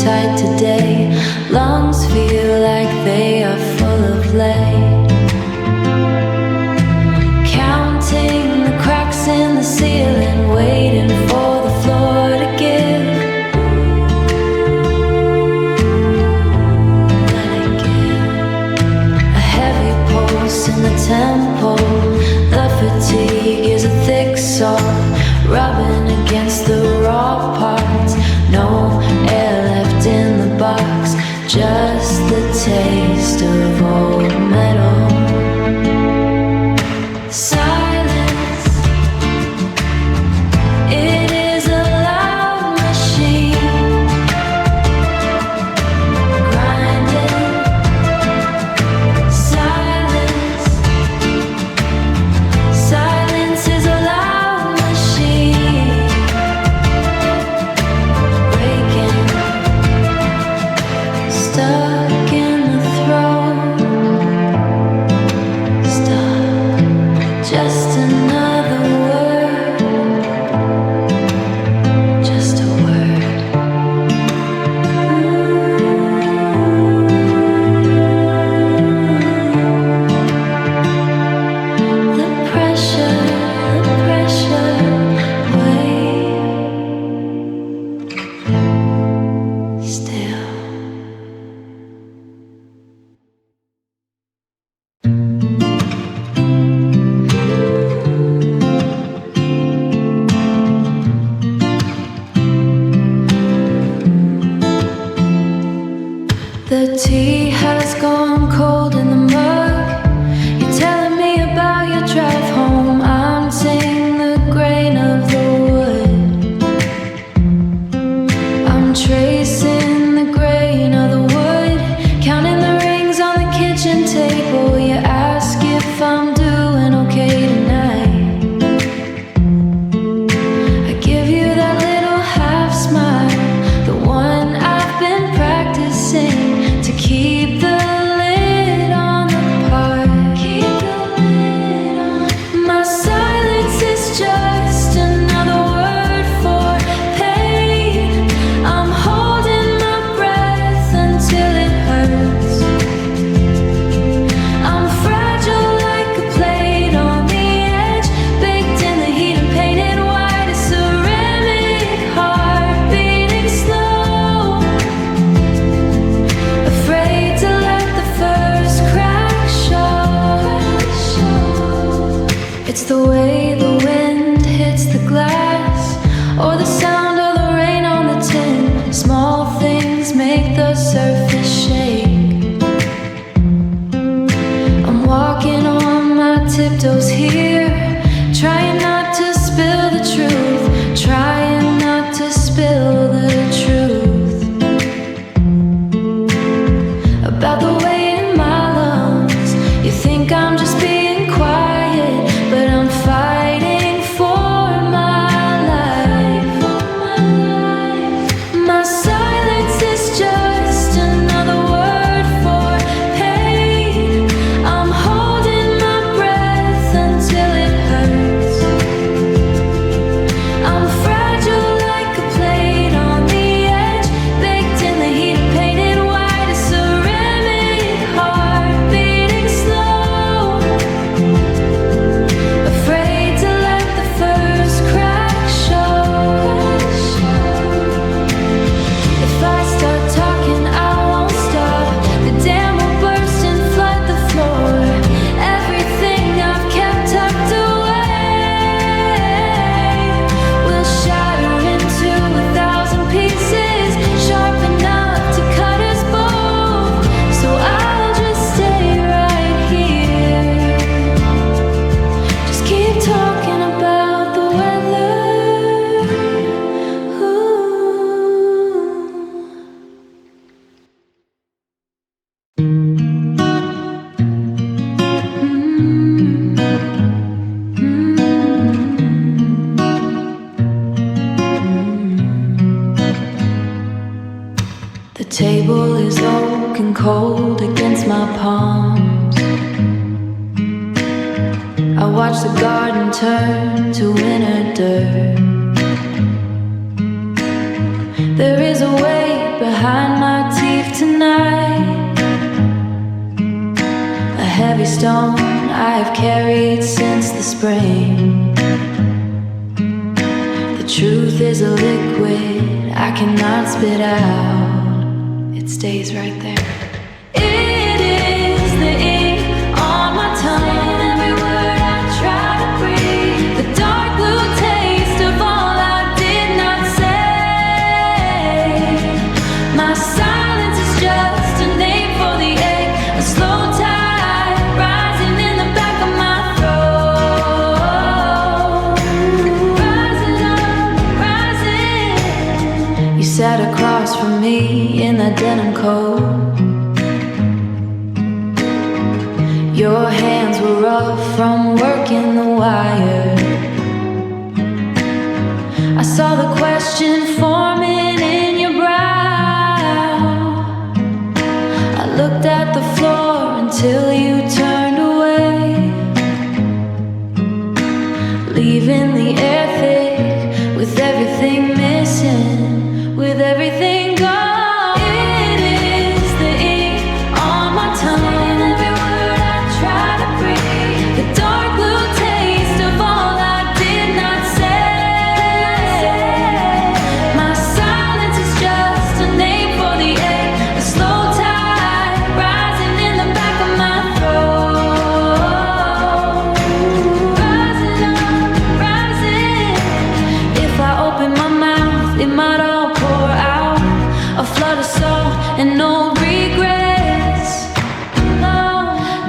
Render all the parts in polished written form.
tight today. Lungs feel like they are full of lead. Counting the cracks in the ceiling, waiting for the floor to give. Let it give. A heavy pulse in the temple. The fatigue is a thick salt, rubbing against the raw parts. No air left in the box, just the taste of old metal. Silence, it is a loud machine, grinding. Silence, silence is a loud machine, breaking, stuck in the throat, stuck, just another word, just a word. The pressure, wait, still. The tea has gone cold in the mug. You're telling me about your drive home. I'm seeing the grain of the wood. I'm tracing the grain of the wood, counting the rings on the kitchen table. You ask if I'm doing okay tonight. I give you that little half smile, the one I've been practicing to keep the lid on the part. Keep the lid on. My silence is just another word for pain. I'm holding my breath until it hurts. I'm fragile like a plate on the edge, baked in the heat and painted white. A ceramic heart beating slow, afraid to let the first crack show. It's the way the wind hits the glass, or the sound of the rain on the tin. Small things make the surface shake. I'm walking on my tiptoes here, trying not to spill the truth, trying not to spill the truth about the weight in my lungs. You think I'm just being quiet, but I'm fighting for my life. My silence is just another word for pain. I'm holding my breath until it hurts. I'm fragile like a plate on the edge, baked in the heat and painted white. A ceramic heart beating slow, afraid to let the first crack show. If I start talking, I won't stop. The dam will burst and flood the floor. Everything I've kept tucked away will shatter into 1,000 pieces, sharp enough to cut us both. So I'll just stay right here, just keep talking about the weather. Ooh. The table is oak and cold against my palms. I watch the garden turn to winter dirt. There is a weight behind my teeth tonight. A heavy stone I've carried since the spring. The truth is a liquid I cannot spit out. It stays right there. It is the ink on my tongue, every word I try to breathe. The dark blue taste of all I did not say. My silence is just a name for the ache, a slow tide rising in the back of my throat. Rising up, rising. You sat across from me in that denim coat. Your hands were rough from working the wire. I saw the question forming in your brow. I looked at the floor until you turned away, leaving the air thick with everything missing, with everything gone. It is the ink on my tongue, every word I try to breathe. The dark blue taste of all I did not say. My silence is just a name for the ache, a slow tide rising in the back of my throat. Rising up, rising. If I open my mouth, it might all pour out, a flood of salt and old regrets.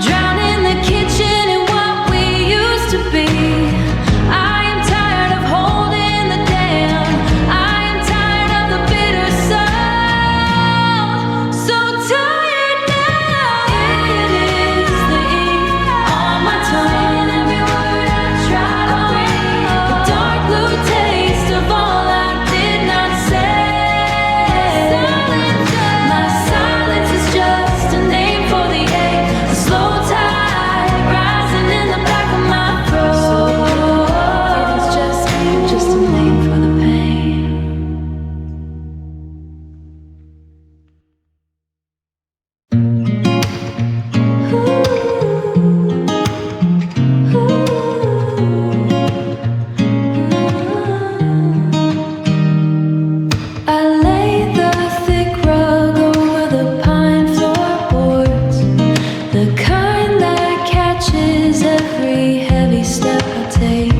Drown in the kitchen in what we used to be. I am tired of holding the dam. I am tired of the bitter sound. So tired now. It is the ink on my tongue, every word I try to breathe. The dark blue taste of all I did not say. My silence is just a name for the ache, a slow tide rising in the back of my throat. It is just a name for the pain. I lay the thick rug over the pine floorboards, the kind that catches every heavy step I take.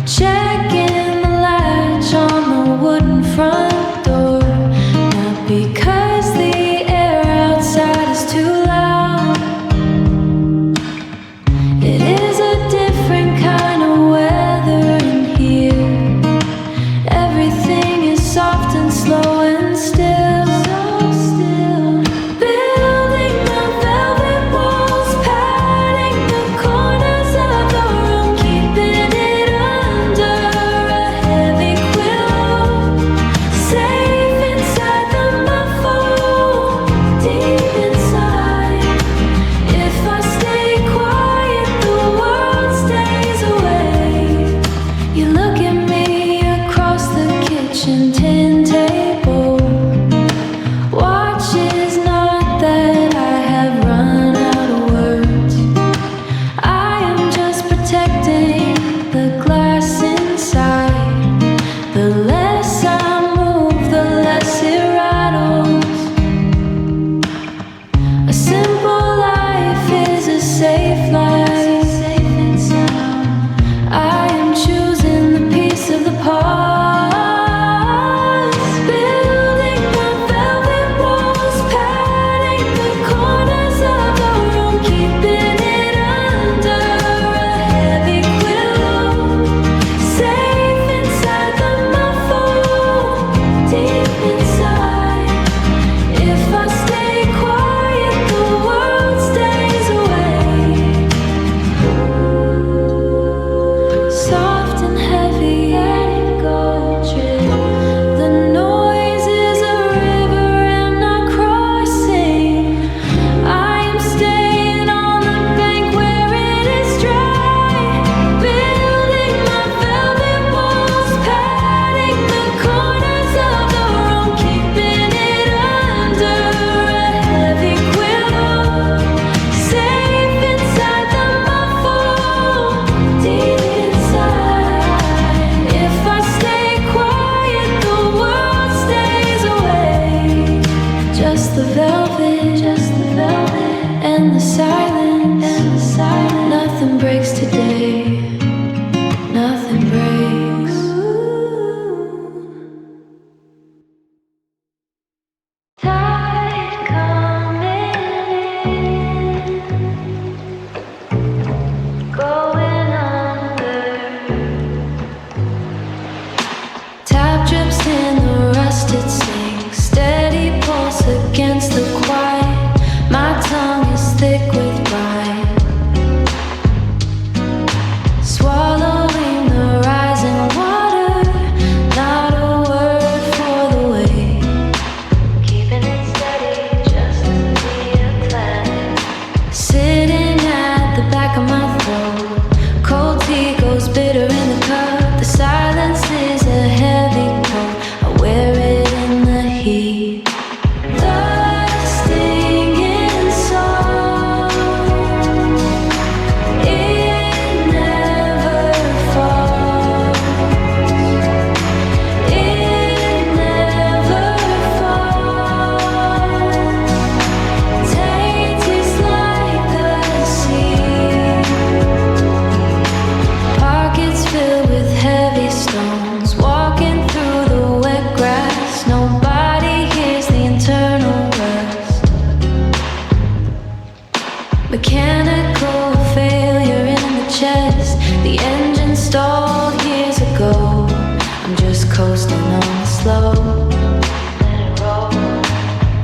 Checking the latch on the wooden front door, not because the air outside is too loud. It is a different kind of weather in here. Everything is soft and slow and still, so still. Building the velvet walls, padding the corners of the room, keeping it under a heavy quilt. Safe inside the muffle, deep inside. If I stay quiet, the world stays away. You look at me across the kitchen tin table. Watch is not that I have run out of words. I am just protecting the glass inside. The less I move, the less it rattles. A simple life is a safe life, safe and sound. I am choosing the piece of the past. Building the velvet walls, the velvet, and the silence, Nothing breaks today, nothing breaks. Tide coming in, going under. Tap drips in the rusted sink, steady pulse against the quiet. My tongue is thick with brine, swallowing the rising water. Not a word for the way, keeping it steady just as the Atlantic. Sitting at the back of my throat, cold tea goes bitter in the cup. The silence is a heavy coat, I wear it in the heat. Mechanical failure in the chest, the engine stalled years ago. I'm just coasting on slow. Let it roll.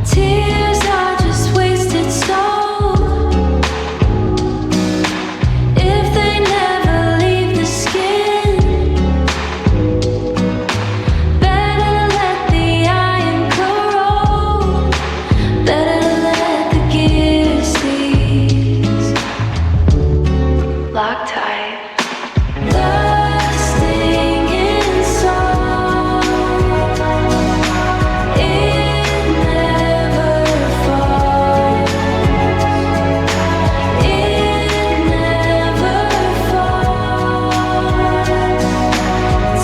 Tears are just wasted soul. If they never leave the skin, better let the iron corrode. Better let the gears seize. Loctite. The stinging song, it never falls. It never falls.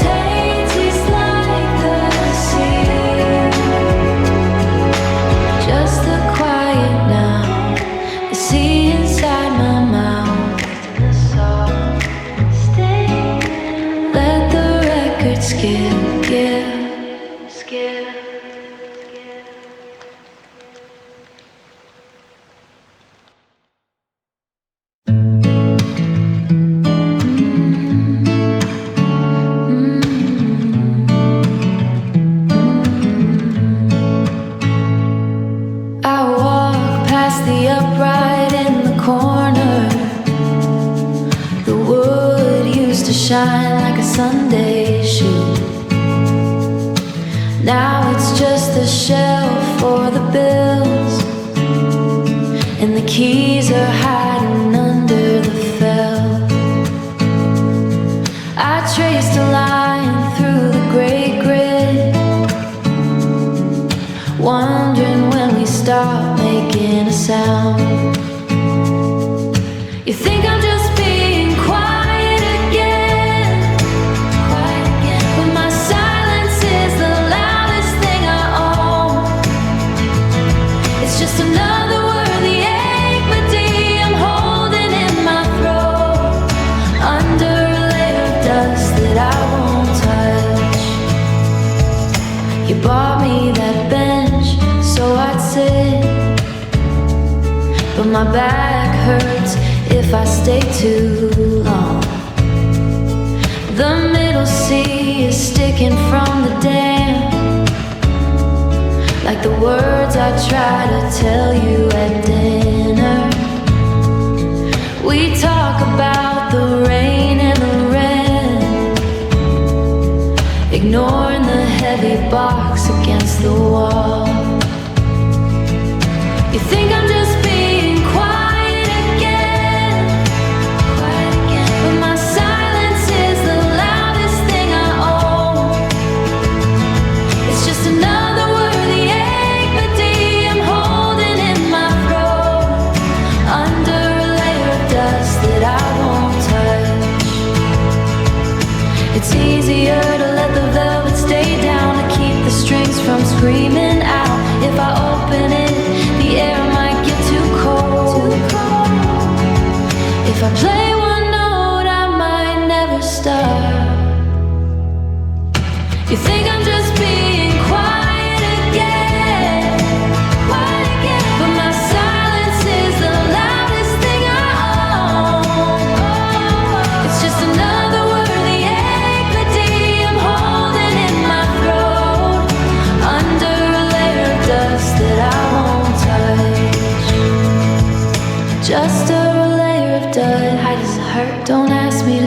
Tastes like the sea. Just the quiet now, the sea inside my mouth. Let the record skip, skip. I walk past the upright in the corner. The wood used to shine like a Sunday shoe. Now it's just a shelf for the bills, and the keys are hiding under the felt. I traced a line through the gray grid, wondering when we stop making a sound. You think I'm just being quiet again, but my silence is the loudest thing I own. It's just another worthy ache I'm holding in my throat, under a layer of dust that I won't touch. You bought me that bench so I'd sit, but my back hurts if I stay too long. The middle sea is sticking from the dam, like the words I try to tell you at dinner. We talk about the rain and the rent, ignoring the heavy box against the wall. You think I'm just being quiet again, but my silence is the loudest thing I own. It's just another worthy ache I'm holding in my throat, under a layer of dust that I won't touch. It's easier to let the velvet stay down, to keep the strings from screaming out.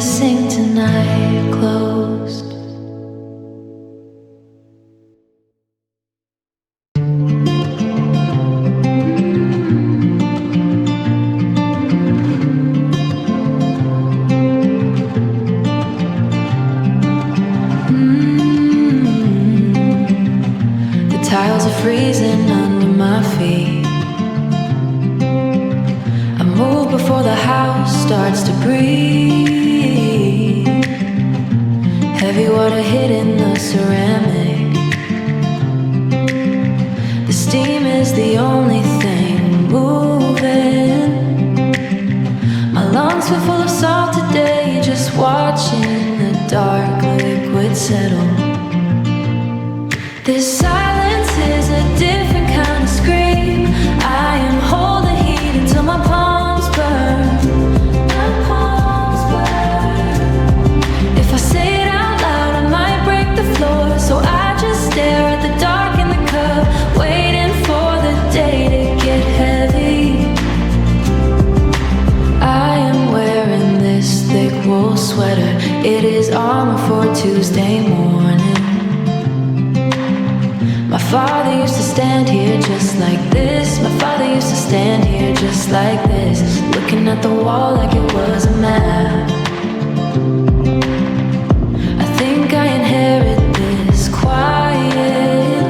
sing tonight closed. The tiles are freezing under my feet. I move before the house starts to breathe. Heavy water hitting the ceramic. The steam is the only thing moving. My lungs were full of salt today, just watching the dark liquid settle. This silence is a different kind of scream. I am holding heat until my palms burn. My palms burn. If I say it out loud, I might break the floor. So I just stare at the dark in the cup, waiting for the day to get heavy. I am wearing this thick wool sweater. It is armor for Tuesday morning. My father used to stand here just like this. My father used to stand here just like this, looking at the wall like it was a map. I think I inherit this quiet.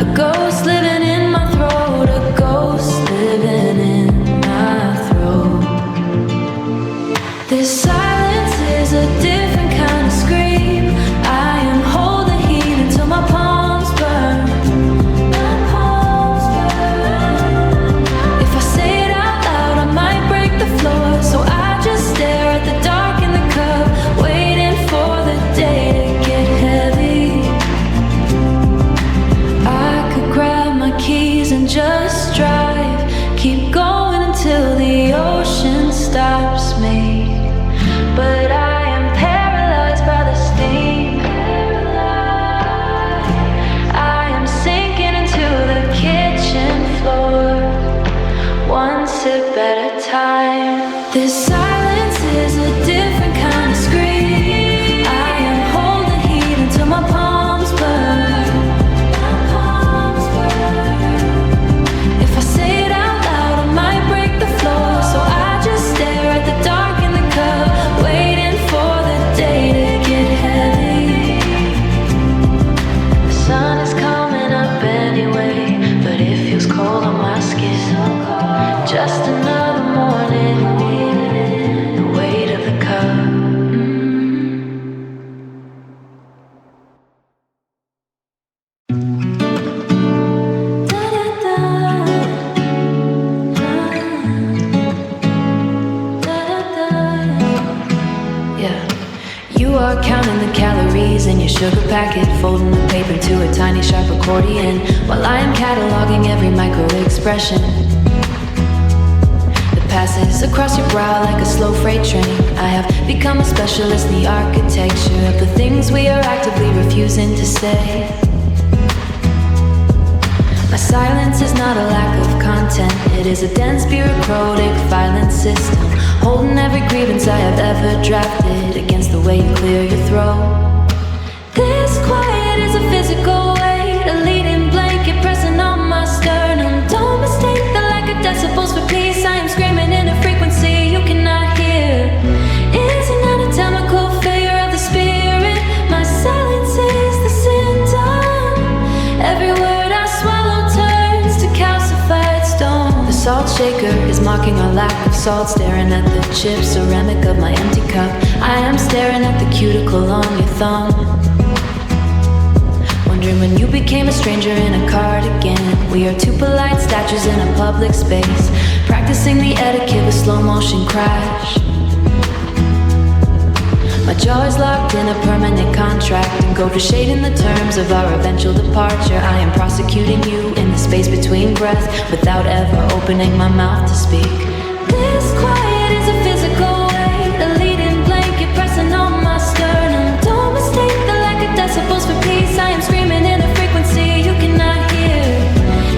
A ghost living in my throat, a ghost living in my throat. This silence is a different kind of scream. I am holding heat until my palms burn. My palms burn. If I say it out loud, I might break the floor. So I just stare at the dark in the cup, waiting for the day to get heavy. I could grab my keys and just drive, keep going until the ocean stops me. But I am paralyzed by the steam. I am sinking into the kitchen floor, one sip at a time. This silence is a different kind of scream. I am holding heat until my palms burn. My palms burn. If I say it out loud, I might break the floor. So I just stare at the dark in the cup, waiting for the day to get heavy. The sun is coming up anyway, but it feels cold on my skin. Just another morning, the weight of the cup. Yeah. You are counting the calories in your sugar packet, folding the paper to a tiny sharp accordion, while I am cataloging every micro expression that passes across your brow like a slow freight train. I have become a specialist in the architecture of the things we are actively refusing to say. My silence is not a lack of content. It is a dense bureaucratic violent system, holding every grievance I have ever drafted against the way you clear your throat. This quiet is a physical weight, a leading blanket pressing on my sternum. Don't mistake the lack of decibels for peace. I am screaming in a frequency you cannot hear. It is an anatomical failure of the spirit. My silence is the symptom. Every word I swallow turns to calcified stone. The salt shaker is mocking our lack of salt, staring at the chipped ceramic of my empty cup. I am staring at the cuticle on your thumb, wondering when you became a stranger in a cardigan. We are two polite statues in a public space, practicing the etiquette with slow motion crash. My jaw is locked in a permanent contract, and go to shade in the terms of our eventual departure. I am prosecuting you in the space between breath, without ever opening my mouth to speak. This quiet is a physical weight, a leading blanket pressing on my sternum. Don't mistake the lack of decibels for peace. I am screaming in a frequency you cannot hear.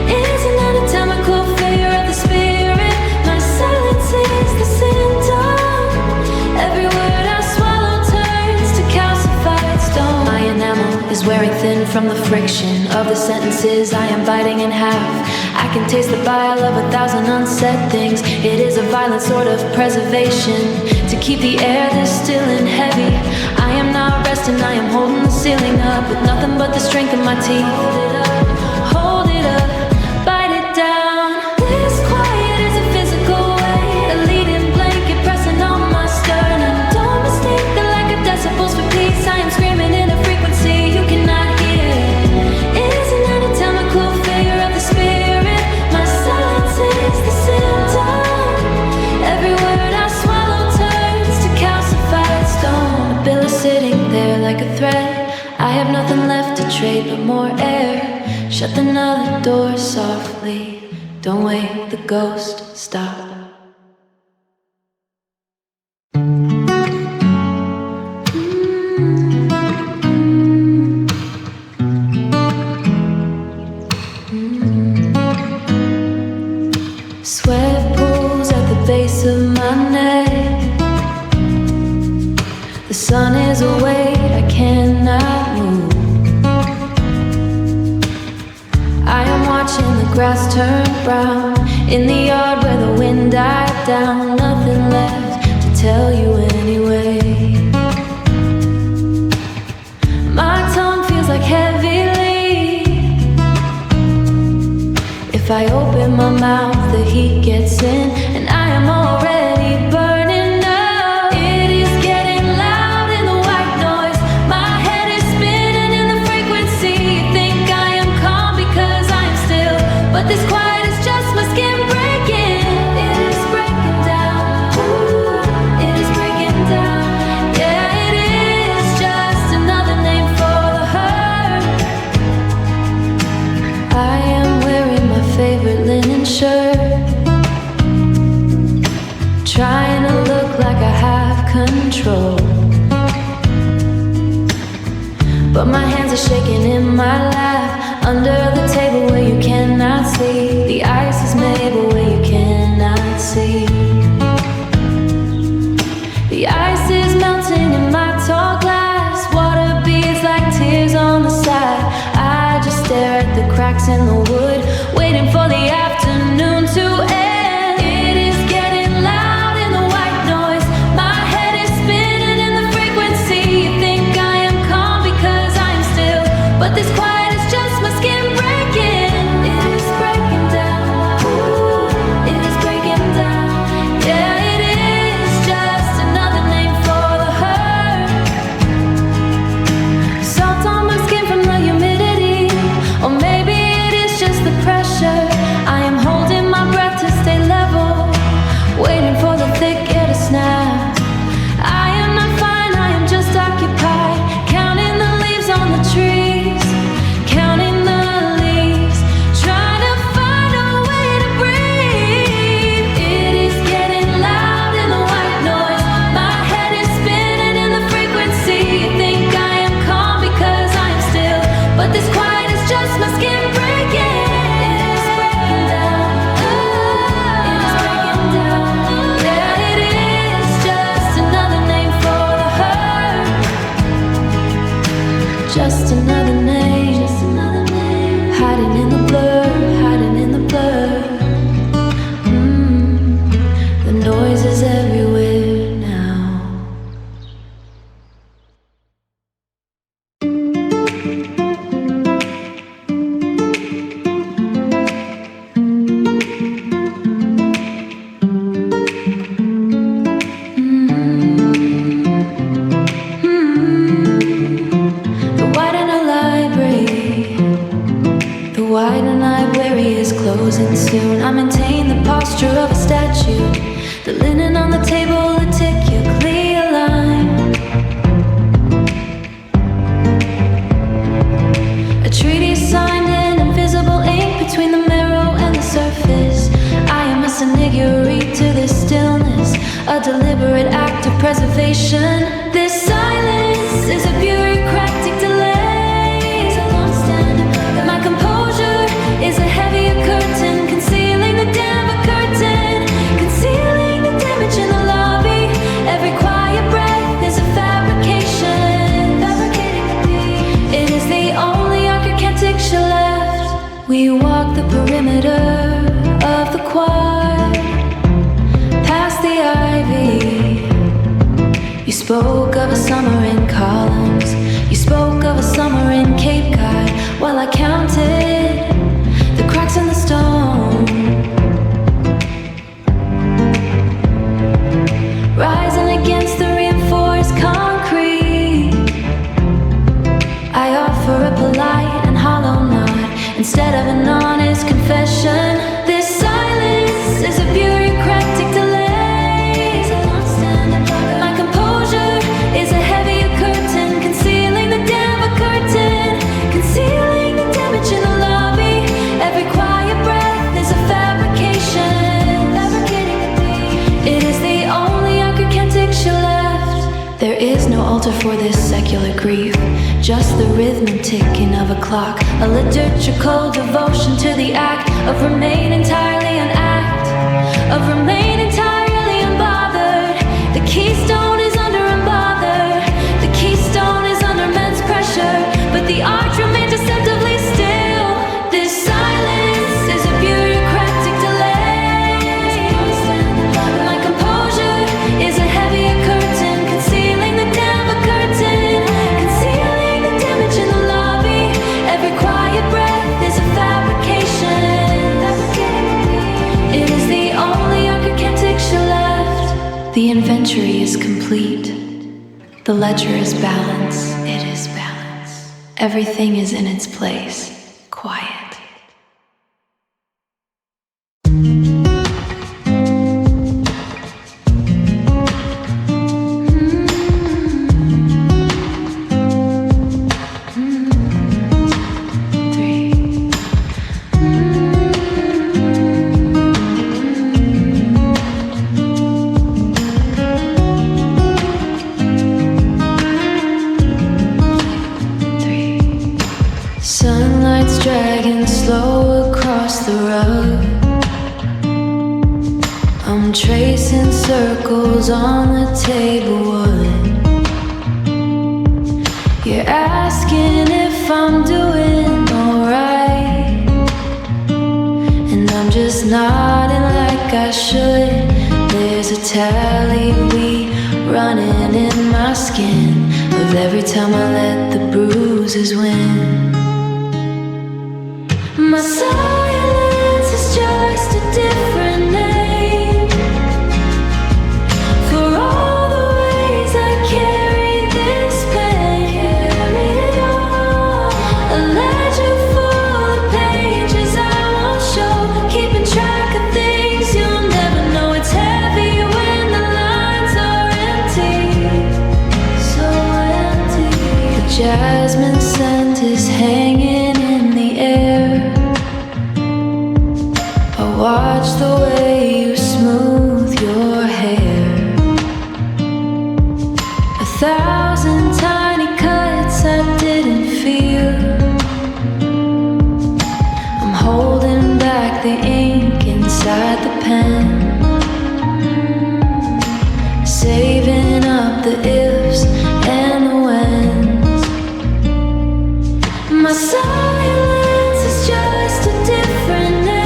It is an anatomical failure of the spirit. My silence is the symptom. friction of the sentences I am biting in half. I can taste the bile of 1,000 unsaid things. It is a violent sort of preservation to keep the air this still and heavy. I am not resting, I am holding the ceiling up with nothing but the strength of my teeth. Hold it up, bite it down. This quiet is a physical weight, a leading blanket pressing on my sternum. Don't mistake the lack of decibels for peace. I am screaming in a frequency you cannot hear. It is an anatomical failure of the spirit. My silence is the symptom. Every word I swallow turns to calcified stone. A bill is sitting there like a threat. I have nothing left to trade but more air. Shut another door softly. Don't wake the ghost, stop. Sweat pools at the base of my neck. The sun is awake, I cannot move. I am watching the grass turn brown in the yard where the wind died down. Nothing left to tell you anyway. My tongue feels like heavy lead. If I open my mouth, the heat gets in, and I am already burning up. It is getting loud in the white noise. My head is spinning in the frequency. You think I am calm because I am still, but this quiet is just my skin breaking. It is breaking down. Ooh, it is breaking down. Yeah, it is just another name for the hurt. I am wearing my favorite linen shirt, trying to look like I have control, but my hands are shaking in my lap, under the table where you cannot see. The ice is made but where you cannot see. The ice is melting in my tall glass. Water beads like tears on the side. I just stare at the cracks in the wood, waiting for the afternoon to end. It is getting loud in the white noise. My head is spinning in the frequency. You think I am calm because I am still, but this quiet is just my skin breaking. It is breaking down. Ooh, it is breaking down. Yeah, it is just another name for the hurt. Salt on my skin from the humidity, or maybe it is just the pressure. I am holding my breath to stay level, waiting for the thick air to snap. I am not fine, I am just occupied, counting the leaves on the trees, counting the leaves, trying to find a way to breathe. It is getting loud in the white noise. My head is spinning in the frequency. You think I am calm because I am still, but this quiet is just my skin breaking. It is breaking down. Ooh, it is breaking down. Yeah, it is just another name for the hurt. Just another name. Just another name. Hiding in the blur, hiding in the blur. The noise is everywhere now. The Widener Library. The Widener Library is closing soon. I maintain the posture of a statue. The linen on the table, reticulated line. A treaty signed in invisible ink between the marrow and the surface. I am a sinigury to this stillness, a deliberate act of preservation. This silence is a bureaucratic delay. My composure is a heavier curtain, concealing the damper curtain, concealing the damage in the lobby. Every quiet breath is a fabrication. It is the only arc walk the perimeter of the quad, past the ivy. You spoke of a summer in columns. You spoke of a summer in Cape Cod, while I counted the cracks in the stone, rising against the reinforced concrete. I offer a polite and hollow nod instead of an honest confession. This silence is a bureaucratic delay. My composure is a heavier curtain, concealing the damn curtain, concealing the damage in the lobby. Every quiet breath is a fabrication. It is the only archaic left. There is no altar for this secular grief, just the rhythmic ticking of a clock, a liturgical devotion to the act of remain entirely of remain entirely unbothered. The keystone is under unbothered. The keystone is under immense pressure, but the arch remains deceptively still. This silence is a bureaucratic delay. My composure is a heavier curtain, concealing the damn curtain, concealing the damage in the lobby. Every quiet breath is a fabrication. It is the only architecture left. The inventory is complete. The ledger is balance. It is balance. Everything is in its place. Quiet. Sunlight's dragging slow across the rug. I'm tracing circles on the table wood. You're asking if I'm doing alright, and I'm just nodding like I should. There's a tally we running in my skin of every time I let the bruises win. My silence is just a different name for all the ways I carry this pain. A ledger full of pages I won't show, keeping track of things you'll never know. It's heavy when the lines are empty, so empty. The jasmine scent is hanging in the air. Watch the way you smooth your hair. 1,000 tiny cuts I didn't feel. I'm holding back the ink inside the pen, saving up the ifs and the whens. My silence is just a different name.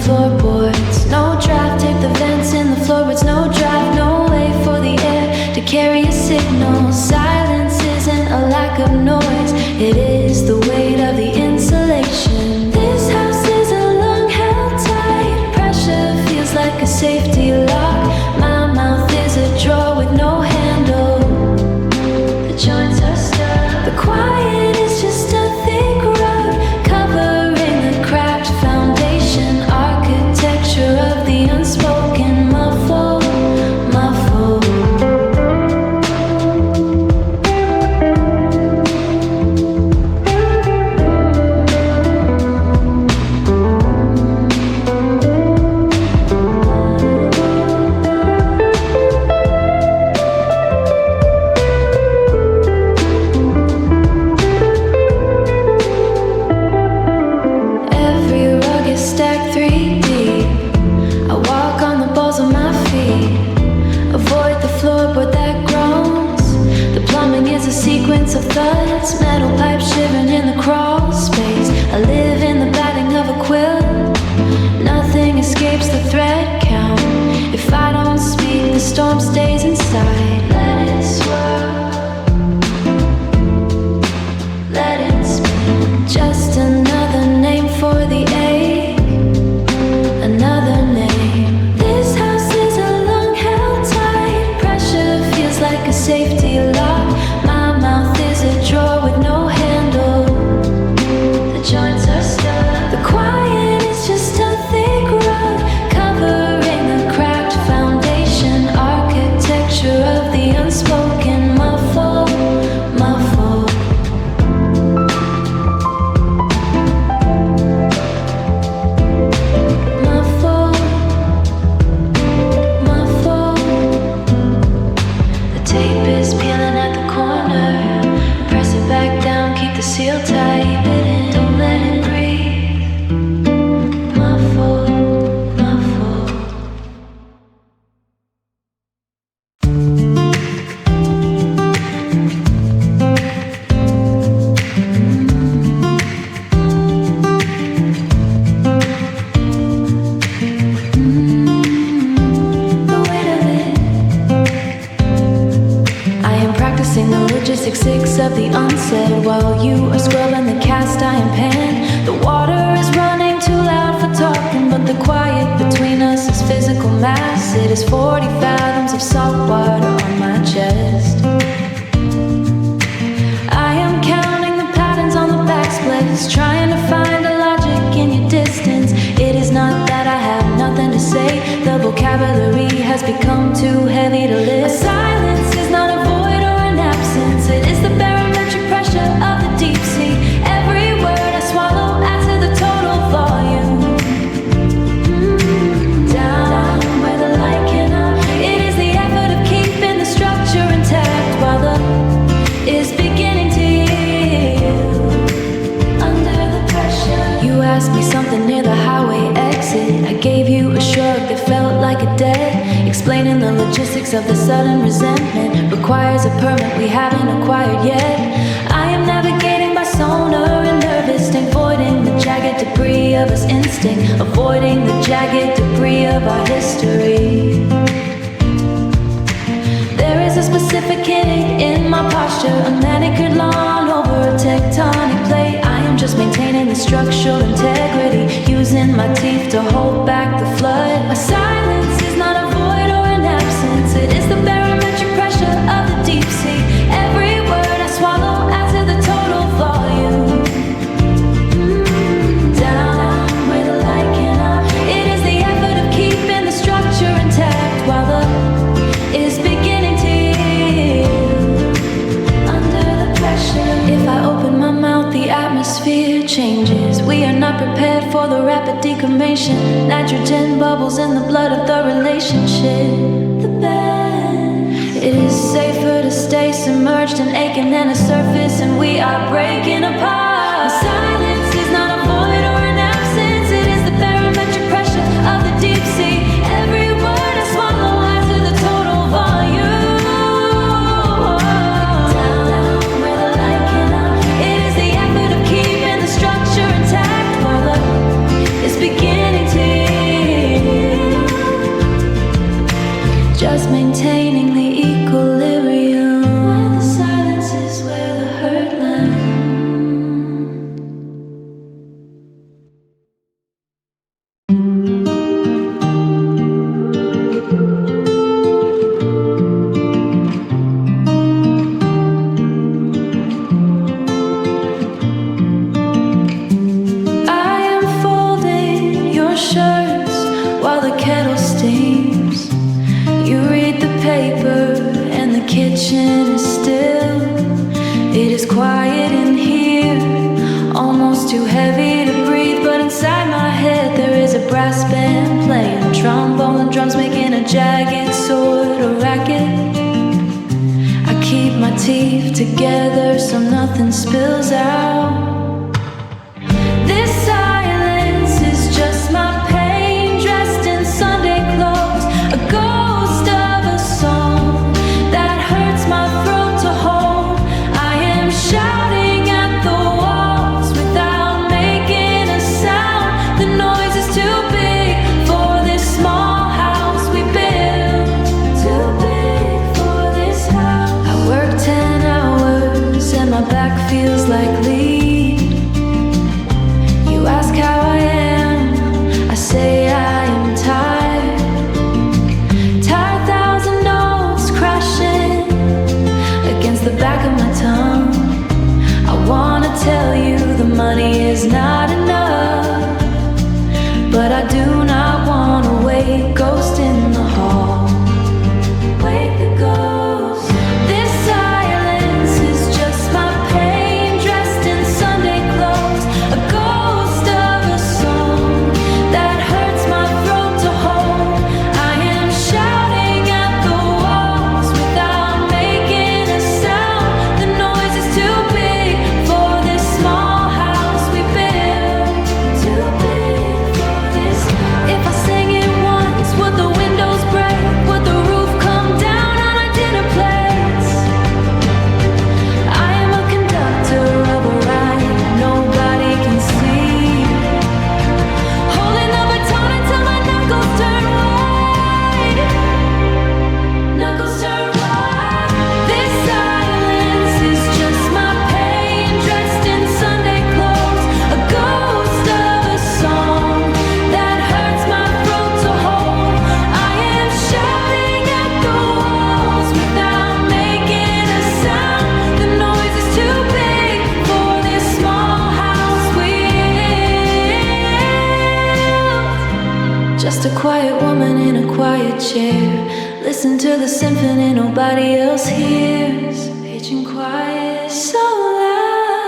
floorboards. No draft, tape the vents in the floorboards. No draft, no way for the air to carry a signal. Silence isn't a lack of noise, it is the weight of the insulation. This house is a lung held tight. Pressure feels like a safety lock. My mouth is a drawer with no handle. The joints are stuck. The quiet is just a thick rug covering the cracked foundation. Architecture of the unspoken, muffled, muffled. Of thuds, metal pipes shivering in the crawl space. I live in the batting of a quilt. Nothing escapes the thread count. If I don't speak, the storm stays inside. Let it swirl, let it spin. Just another name for the ache, another name. This house is a lung held tight. Pressure feels like a safety lock. A drawer with no handle. The joints are stuck. The quiet is just a thick rug covering the cracked foundation. Architecture of the unspoken, muffled, muffled. Muffled, muffled. The tape is peeling at the corner. Press it back down, keep the seal tight. Don't let it breathe. Muffled, muffled. The weight of it. I am practicing the logistics of the unsaid while you are scrubbing the cast iron pan. The water is running too loud for talking, but the quiet between us is physical mass. It is 40 fathoms of salt water on my chest. I am counting the patterns on the backsplash, trying to find a logic in your distance. It is not that I have nothing to say, the vocabulary has become too heavy to lift. Silence is not a void or an absence, it is the barometric pressure of the deep sea. Every word I swallow adds to the total volume. Down where the light cannot. It is the effort of keeping the structure intact while the is beginning to yield under the pressure. You asked me something near the highway exit. I gave you a shrug that felt like a debt. Explaining the logistics of the sudden resentment requires a permit we haven't acquired yet. I am navigating by sonar and nervous, avoiding the jagged debris of us instinct, avoiding the jagged debris of our history. There is a specific hitting in my posture, a manicured lawn over a tectonic plate. I am just maintaining the structural integrity, using my teeth to hold back the flood. A silence is not a void or an absence, it is the barometric pressure of the deep sea. Every word I swallow adds to the total volume. Down where the light cannot. It is the effort of keeping the structure intact while the is beginning to yield under the pressure. If I open my mouth, the atmosphere changes. We are not prepared for the rapid decommission. Nitrogen bubbles in the blood of the relationship. The bed. It is safer to stay submerged and aching than a surface, and we are breaking apart. Silence is not a void or an absence, it is the barometric pressure of the deep sea. Every word I swallow adds to the total volume. Down where the light cannot. It is the effort of keeping the structure intact while the is beginning to maintaining the equilibrium. When the silence is where the hurt lands. Shirts while the kettle steams. You read the paper and the kitchen is still. It is quiet in here, almost too heavy to breathe. But inside my head there is a brass band playing a trombone, and drums making a jagged sort of racket. I keep my teeth together so nothing spills out. This silence is just my pain dressed in Sunday clothes, a ghost of a song that hurts my throat to hold. I am shouting at the walls without making a sound. The noise is too big for this small house we built. Too big for this house. I work 10 hours and my back feels like lead. You ask how I am, I say I am tired. Tired, thousand notes crashing against the back of my tongue. I wanna tell you the money is not enough, but I do not wanna wake ghost in the hall. Wake the ghost. This silence is just my pain dressed in Sunday clothes, a ghost of a song that hurts my throat to hold. I am shouting at the walls without making a sound. The noise is too big for this small house we built. Too big for this. If I sang it once, would the windows break? Would the roof come down on our dinner plates? I am a conductor of a ride nobody can see, holding the baton until my knuckles turn white. Knuckles turn white. This silence is just my pain dressed in Sunday clothes, a ghost of a song that hurts my throat to hold. I am shouting at the walls without making a sound. The noise is too big for this small house we built. Just a quiet woman in a quiet chair. Listen to the symphony nobody else hears. Pitching quiet so loud.